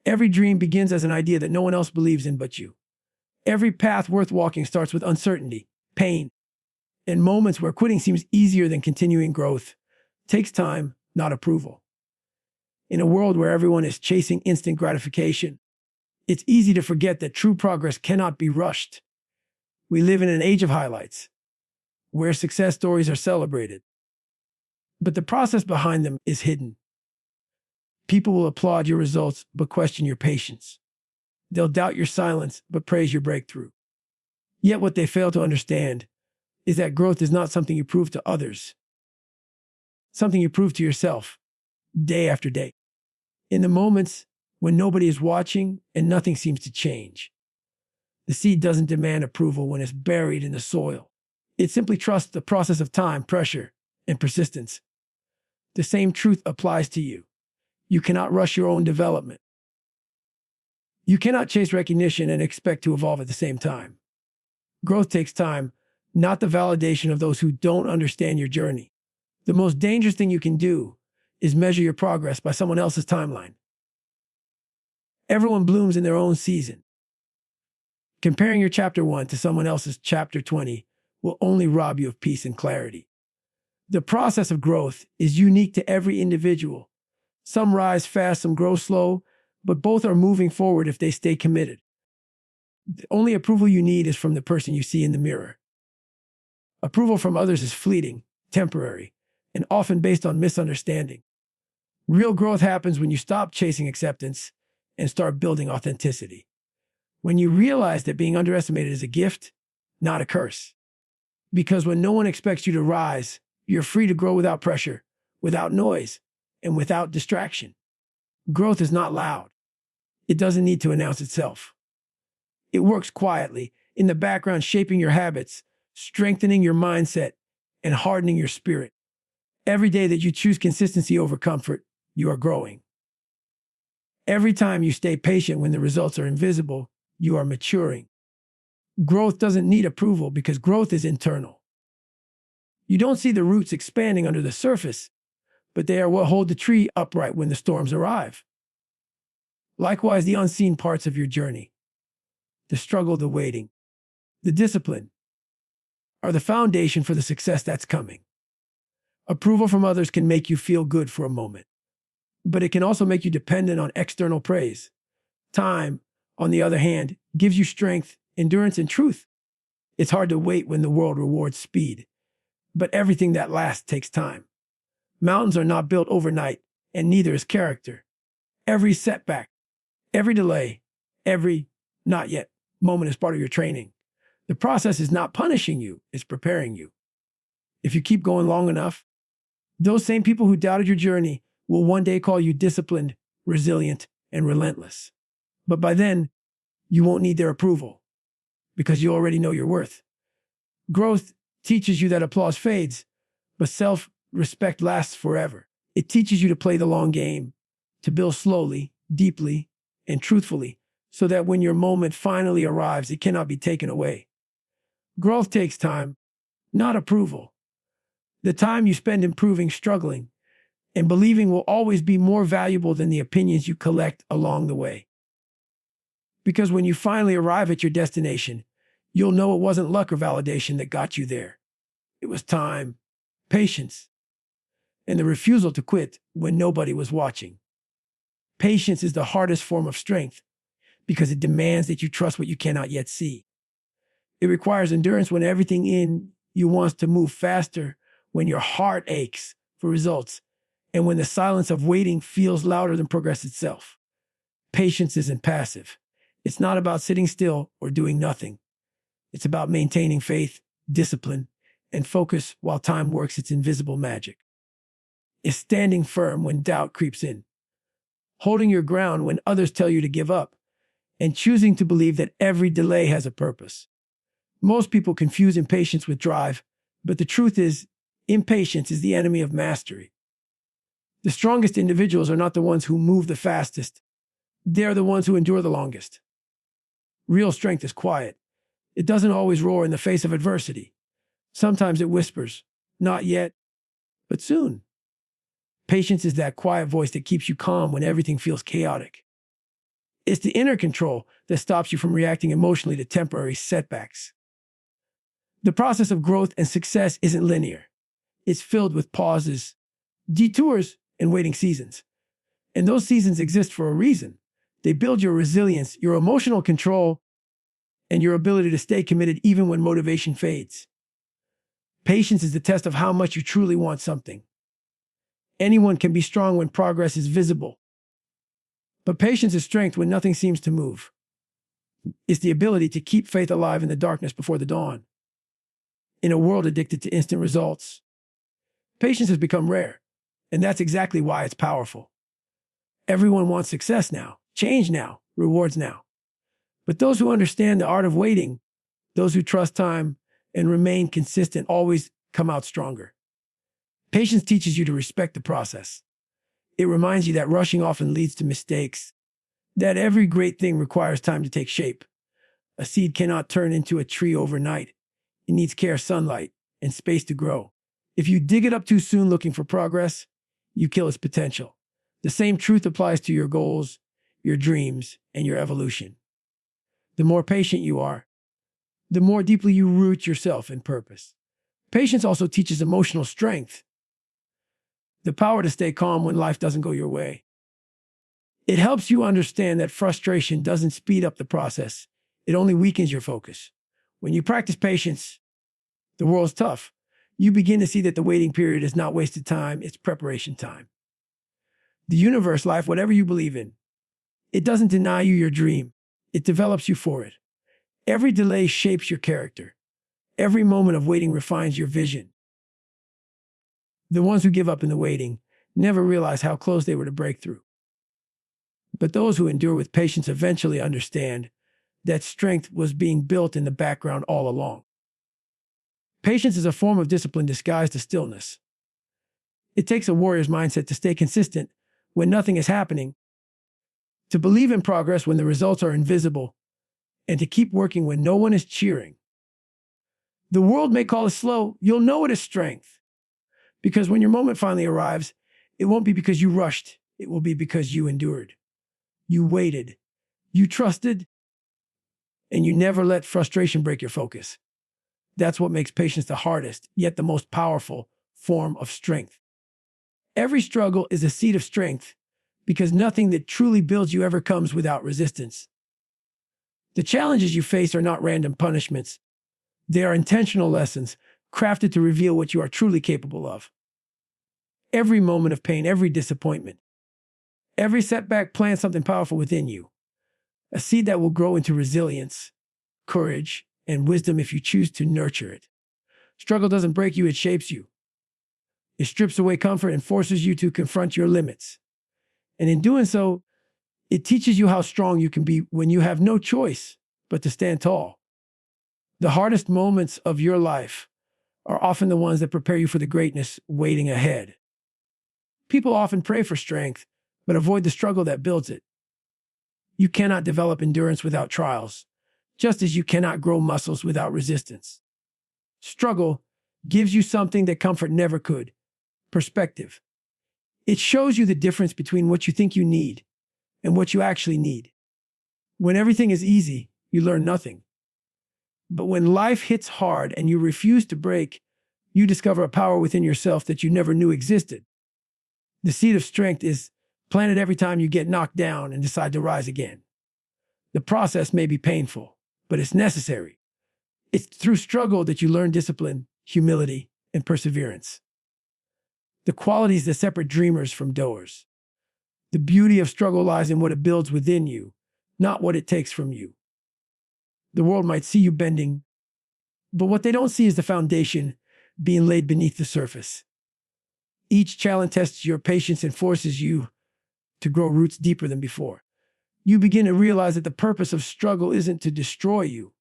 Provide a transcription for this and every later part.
Every dream begins as an idea that no one else believes in but you. Every path worth walking starts with uncertainty, pain, and moments where quitting seems easier than continuing. Growth takes time, not approval. In a world where everyone is chasing instant gratification, it's easy to forget that true progress cannot be rushed. We live in an age of highlights, where success stories are celebrated, but the process behind them is hidden. People will applaud your results but question your patience. They'll doubt your silence but praise your breakthrough. Yet what they fail to understand is that growth is not something you prove to others, something you prove to yourself, day after day. In the moments when nobody is watching and nothing seems to change, the seed doesn't demand approval when it's buried in the soil. It simply trusts the process of time, pressure, and persistence. The same truth applies to you. You cannot rush your own development. You cannot chase recognition and expect to evolve at the same time. Growth takes time, not the validation of those who don't understand your journey. The most dangerous thing you can do is measure your progress by someone else's timeline. Everyone blooms in their own season. Comparing your chapter 1 to someone else's chapter 20 will only rob you of peace and clarity. The process of growth is unique to every individual. Some rise fast, some grow slow, but both are moving forward if they stay committed. The only approval you need is from the person you see in the mirror. Approval from others is fleeting, temporary, and often based on misunderstanding. Real growth happens when you stop chasing acceptance and start building authenticity. When you realize that being underestimated is a gift, not a curse. Because when no one expects you to rise, you're free to grow without pressure, without noise, and without distraction. Growth is not loud. It doesn't need to announce itself. It works quietly, in the background, shaping your habits, strengthening your mindset, and hardening your spirit. Every day that you choose consistency over comfort, you are growing. Every time you stay patient when the results are invisible, you are maturing. Growth doesn't need approval because growth is internal. You don't see the roots expanding under the surface, but they are what hold the tree upright when the storms arrive. Likewise, the unseen parts of your journey, the struggle, the waiting, the discipline, are the foundation for the success that's coming. Approval from others can make you feel good for a moment, but it can also make you dependent on external praise. Time, on the other hand, gives you strength, endurance, and truth. It's hard to wait when the world rewards speed, but everything that lasts takes time. Mountains are not built overnight, and neither is character. Every setback, every delay, every not yet moment is part of your training. The process is not punishing you, it's preparing you. If you keep going long enough, those same people who doubted your journey will one day call you disciplined, resilient, and relentless. But by then, you won't need their approval because you already know your worth. Growth teaches you that applause fades, but self-respect lasts forever. It teaches you to play the long game, to build slowly, deeply, and truthfully, so that when your moment finally arrives, it cannot be taken away. Growth takes time, not approval. The time you spend improving, struggling, and believing will always be more valuable than the opinions you collect along the way. Because when you finally arrive at your destination, you'll know it wasn't luck or validation that got you there. It was time, patience, and the refusal to quit when nobody was watching. Patience is the hardest form of strength because it demands that you trust what you cannot yet see. It requires endurance when everything in you wants to move faster, when your heart aches for results, and when the silence of waiting feels louder than progress itself. Patience isn't passive. It's not about sitting still or doing nothing. It's about maintaining faith, discipline, and focus while time works its invisible magic. It's standing firm when doubt creeps in, holding your ground when others tell you to give up, and choosing to believe that every delay has a purpose. Most people confuse impatience with drive, but the truth is, impatience is the enemy of mastery. The strongest individuals are not the ones who move the fastest. They're the ones who endure the longest. Real strength is quiet. It doesn't always roar in the face of adversity. Sometimes it whispers, not yet, but soon. Patience is that quiet voice that keeps you calm when everything feels chaotic. It's the inner control that stops you from reacting emotionally to temporary setbacks. The process of growth and success isn't linear. It's filled with pauses, detours, and waiting seasons. And those seasons exist for a reason. They build your resilience, your emotional control, and your ability to stay committed even when motivation fades. Patience is the test of how much you truly want something. Anyone can be strong when progress is visible. But patience is strength when nothing seems to move. It's the ability to keep faith alive in the darkness before the dawn. In a world addicted to instant results, patience has become rare, and that's exactly why it's powerful. Everyone wants success now, change now, rewards now. But those who understand the art of waiting, those who trust time and remain consistent, always come out stronger. Patience teaches you to respect the process. It reminds you that rushing often leads to mistakes, that every great thing requires time to take shape. A seed cannot turn into a tree overnight. It needs care, sunlight, and space to grow. If you dig it up too soon looking for progress, you kill its potential. The same truth applies to your goals, your dreams, and your evolution. The more patient you are, the more deeply you root yourself in purpose. Patience also teaches emotional strength, the power to stay calm when life doesn't go your way. It helps you understand that frustration doesn't speed up the process. It only weakens your focus. When you practice patience, the world's tough. You begin to see that the waiting period is not wasted time, it's preparation time. The universe, life, whatever you believe in, it doesn't deny you your dream. It develops you for it. Every delay shapes your character. Every moment of waiting refines your vision. The ones who give up in the waiting never realize how close they were to breakthrough. But those who endure with patience eventually understand that strength was being built in the background all along. Patience is a form of discipline disguised as stillness. It takes a warrior's mindset to stay consistent when nothing is happening, to believe in progress when the results are invisible, and to keep working when no one is cheering. The world may call it slow, you'll know it as strength. Because when your moment finally arrives, it won't be because you rushed, it will be because you endured. You waited, you trusted, and you never let frustration break your focus. That's what makes patience the hardest, yet the most powerful form of strength. Every struggle is a seed of strength because nothing that truly builds you ever comes without resistance. The challenges you face are not random punishments. They are intentional lessons crafted to reveal what you are truly capable of. Every moment of pain, every disappointment, every setback plants something powerful within you, a seed that will grow into resilience, courage, and wisdom if you choose to nurture it. Struggle doesn't break you, it shapes you. It strips away comfort and forces you to confront your limits. And in doing so, it teaches you how strong you can be when you have no choice but to stand tall. The hardest moments of your life are often the ones that prepare you for the greatness waiting ahead. People often pray for strength, but avoid the struggle that builds it. You cannot develop endurance without trials, just as you cannot grow muscles without resistance. Struggle gives you something that comfort never could: perspective. It shows you the difference between what you think you need and what you actually need. When everything is easy, you learn nothing. But when life hits hard and you refuse to break, you discover a power within yourself that you never knew existed. The seed of strength is planted every time you get knocked down and decide to rise again. The process may be painful, but it's necessary. It's through struggle that you learn discipline, humility, and perseverance. The qualities that separate dreamers from doers. The beauty of struggle lies in what it builds within you, not what it takes from you. The world might see you bending, but what they don't see is the foundation being laid beneath the surface. Each challenge tests your patience and forces you to grow roots deeper than before. You begin to realize that the purpose of struggle isn't to destroy you,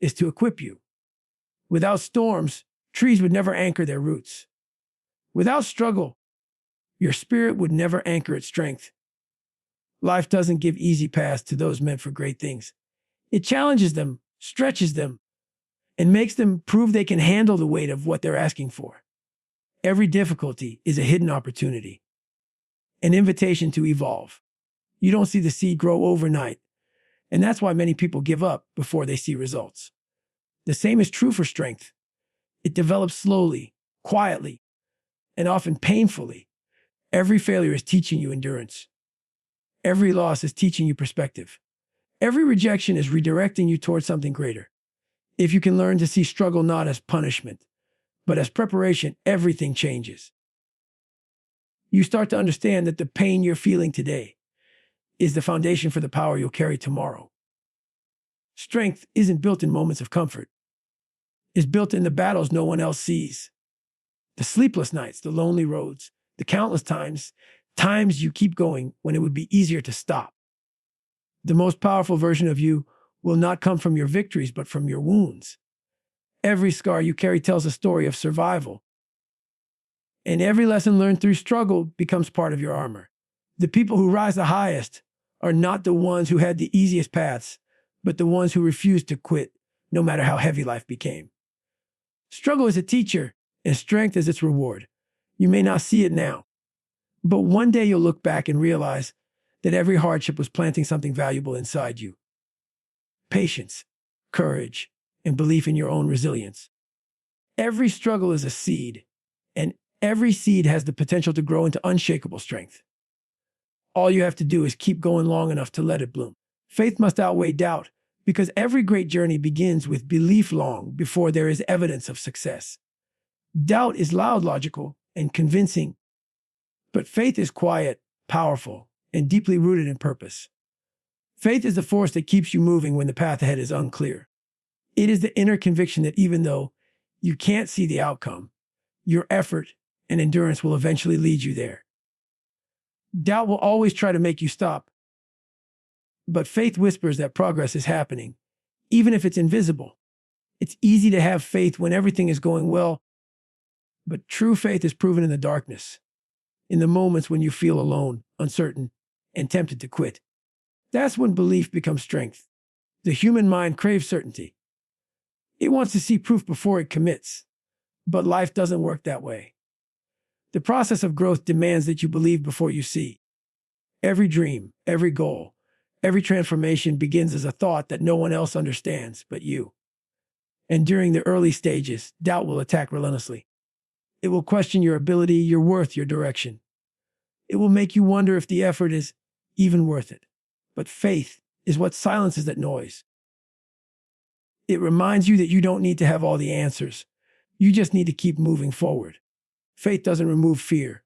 it's to equip you. Without storms, trees would never anchor their roots. Without struggle, your spirit would never anchor its strength. Life doesn't give easy paths to those meant for great things. It challenges them, stretches them, and makes them prove they can handle the weight of what they're asking for. Every difficulty is a hidden opportunity, an invitation to evolve. You don't see the seed grow overnight, And that's why many people give up before they see results. The same is true for strength. It develops slowly, quietly, and often painfully. Every failure is teaching you endurance. Every loss is teaching you perspective. Every rejection is redirecting you towards something greater. If you can learn to see struggle not as punishment, but as preparation, everything changes. You start to understand that the pain you're feeling today is the foundation for the power you'll carry tomorrow. Strength isn't built in moments of comfort. It's built in the battles no one else sees. The sleepless nights, the lonely roads, the countless times you keep going when it would be easier to stop. The most powerful version of you will not come from your victories, but from your wounds. Every scar you carry tells a story of survival. And every lesson learned through struggle becomes part of your armor. The people who rise the highest are not the ones who had the easiest paths, but the ones who refused to quit, no matter how heavy life became. Struggle is a teacher, and strength is its reward. You may not see it now, but one day you'll look back and realize that every hardship was planting something valuable inside you. Patience, courage, and belief in your own resilience. Every struggle is a seed, and every seed has the potential to grow into unshakable strength. All you have to do is keep going long enough to let it bloom. Faith must outweigh doubt, because every great journey begins with belief long before there is evidence of success. Doubt is loud, logical, and convincing, but faith is quiet, powerful, and deeply rooted in purpose. Faith is the force that keeps you moving when the path ahead is unclear. It is the inner conviction that even though you can't see the outcome, your effort and endurance will eventually lead you there. Doubt will always try to make you stop, but faith whispers that progress is happening, even if it's invisible. It's easy to have faith when everything is going well, but true faith is proven in the darkness, in the moments when you feel alone, uncertain, and tempted to quit. That's when belief becomes strength. The human mind craves certainty. It wants to see proof before it commits, but life doesn't work that way. The process of growth demands that you believe before you see. Every dream, every goal, every transformation begins as a thought that no one else understands but you. And during the early stages, doubt will attack relentlessly. It will question your ability, your worth, your direction. It will make you wonder if the effort is even worth it. But faith is what silences that noise. It reminds you that you don't need to have all the answers. You just need to keep moving forward. Faith doesn't remove fear.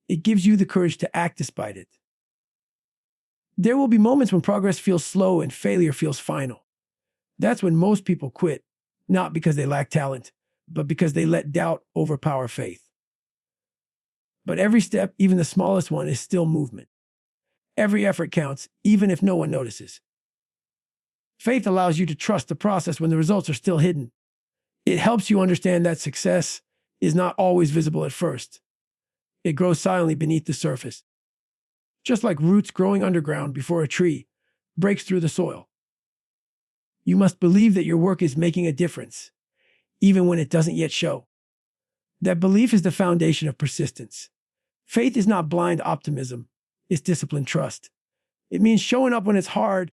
It gives you the courage to act despite it. There will be moments when progress feels slow and failure feels final. That's when most people quit, not because they lack talent, but because they let doubt overpower faith. But every step, even the smallest one, is still movement. Every effort counts, even if no one notices. Faith allows you to trust the process when the results are still hidden. It helps you understand that success is not always visible at first. It grows silently beneath the surface, just like roots growing underground before a tree breaks through the soil. You must believe that your work is making a difference, even when it doesn't yet show. That belief is the foundation of persistence. Faith is not blind optimism, it's disciplined trust. It means showing up when it's hard,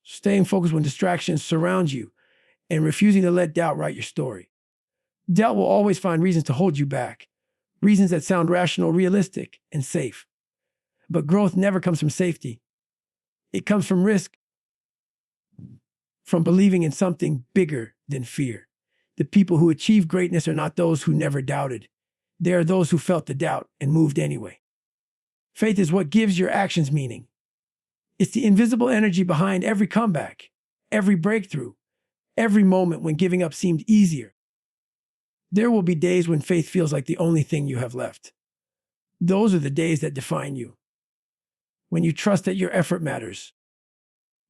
staying focused when distractions surround you, and refusing to let doubt write your story. Doubt will always find reasons to hold you back, reasons that sound rational, realistic, and safe. But growth never comes from safety. It comes from risk, from believing in something bigger than fear. The people who achieve greatness are not those who never doubted. They are those who felt the doubt and moved anyway. Faith is what gives your actions meaning. It's the invisible energy behind every comeback, every breakthrough, every moment when giving up seemed easier. There will be days when faith feels like the only thing you have left. Those are the days that define you. When you trust that your effort matters.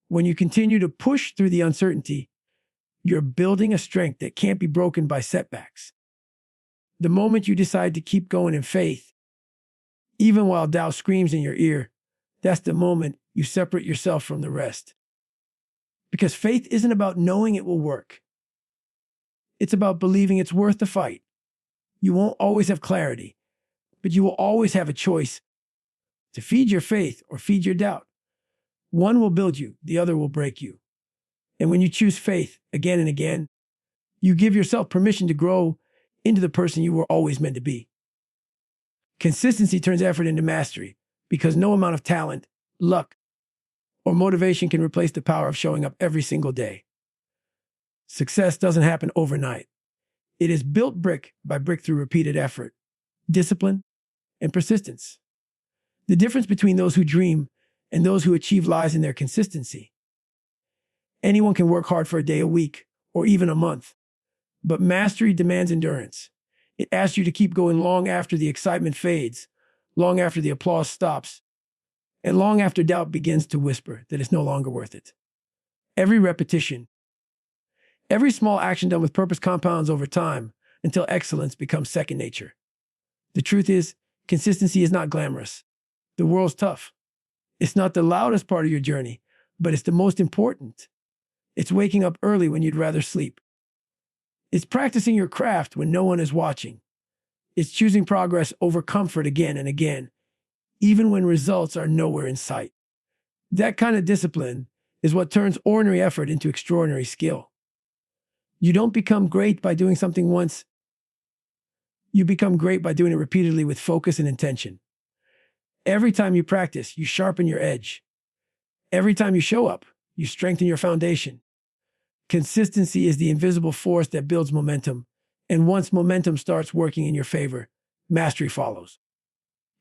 When you continue to push through the uncertainty, you're building a strength that can't be broken by setbacks. The moment you decide to keep going in faith, even while doubt screams in your ear, that's the moment you separate yourself from the rest. Because faith isn't about knowing it will work. It's about believing it's worth the fight. You won't always have clarity, but you will always have a choice to feed your faith or feed your doubt. One will build you, the other will break you. And when you choose faith again and again, you give yourself permission to grow into the person you were always meant to be. Consistency turns effort into mastery because no amount of talent, luck, or motivation can replace the power of showing up every single day. Success doesn't happen overnight. It is built brick by brick through repeated effort, discipline, and persistence. The difference between those who dream and those who achieve lies in their consistency. Anyone can work hard for a day, a week, or even a month, but mastery demands endurance. It asks you to keep going long after the excitement fades, long after the applause stops, and long after doubt begins to whisper that it's no longer worth it. Every repetition, every small action done with purpose compounds over time until excellence becomes second nature. The truth is, consistency is not glamorous. The world's tough. It's not the loudest part of your journey, but it's the most important. It's waking up early when you'd rather sleep. It's practicing your craft when no one is watching. It's choosing progress over comfort again and again, even when results are nowhere in sight. That kind of discipline is what turns ordinary effort into extraordinary skill. You don't become great by doing something once. You become great by doing it repeatedly with focus and intention. Every time you practice, you sharpen your edge. Every time you show up, you strengthen your foundation. Consistency is the invisible force that builds momentum, and once momentum starts working in your favor, mastery follows.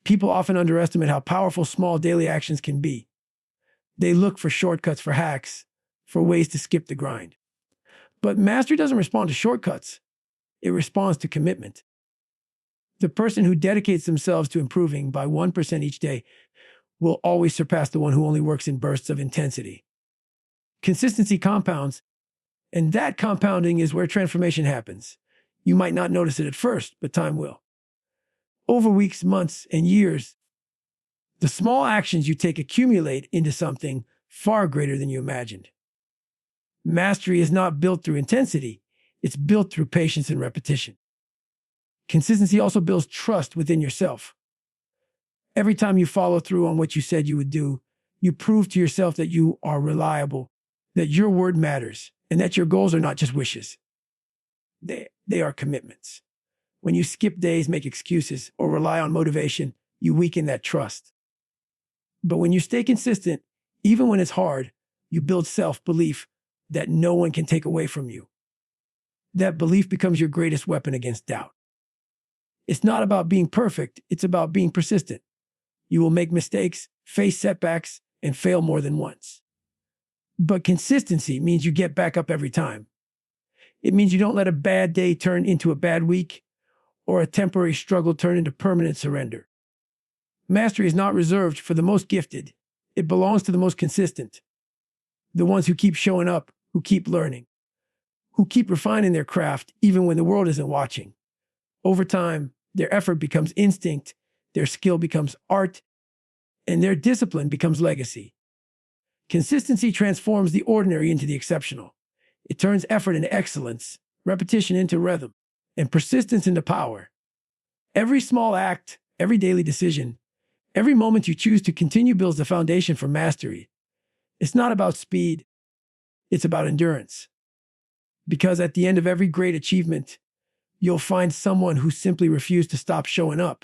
People often underestimate how powerful small daily actions can be. They look for shortcuts, for hacks, for ways to skip the grind. But mastery doesn't respond to shortcuts. It responds to commitment. The person who dedicates themselves to improving by 1% each day will always surpass the one who only works in bursts of intensity. Consistency compounds, and that compounding is where transformation happens. You might not notice it at first, but time will. Over weeks, months, and years, the small actions you take accumulate into something far greater than you imagined. Mastery is not built through intensity. It's built through patience and repetition. Consistency also builds trust within yourself. Every time you follow through on what you said you would do, you prove to yourself that you are reliable, that your word matters, and that your goals are not just wishes. They are commitments. When you skip days, make excuses, or rely on motivation, you weaken that trust. But when you stay consistent, even when it's hard, you build self-belief that no one can take away from you. That belief becomes your greatest weapon against doubt. It's not about being perfect, it's about being persistent. You will make mistakes, face setbacks, and fail more than once. But consistency means you get back up every time. It means you don't let a bad day turn into a bad week, or a temporary struggle turn into permanent surrender. Mastery is not reserved for the most gifted. It belongs to the most consistent. The ones who keep showing up, who keep learning, who keep refining their craft even when the world isn't watching. Over time, their effort becomes instinct, their skill becomes art, and their discipline becomes legacy. Consistency transforms the ordinary into the exceptional. It turns effort into excellence, repetition into rhythm, and persistence into power. Every small act, every daily decision, every moment you choose to continue builds the foundation for mastery. It's not about speed, it's about endurance. Because at the end of every great achievement, you'll find someone who simply refused to stop showing up.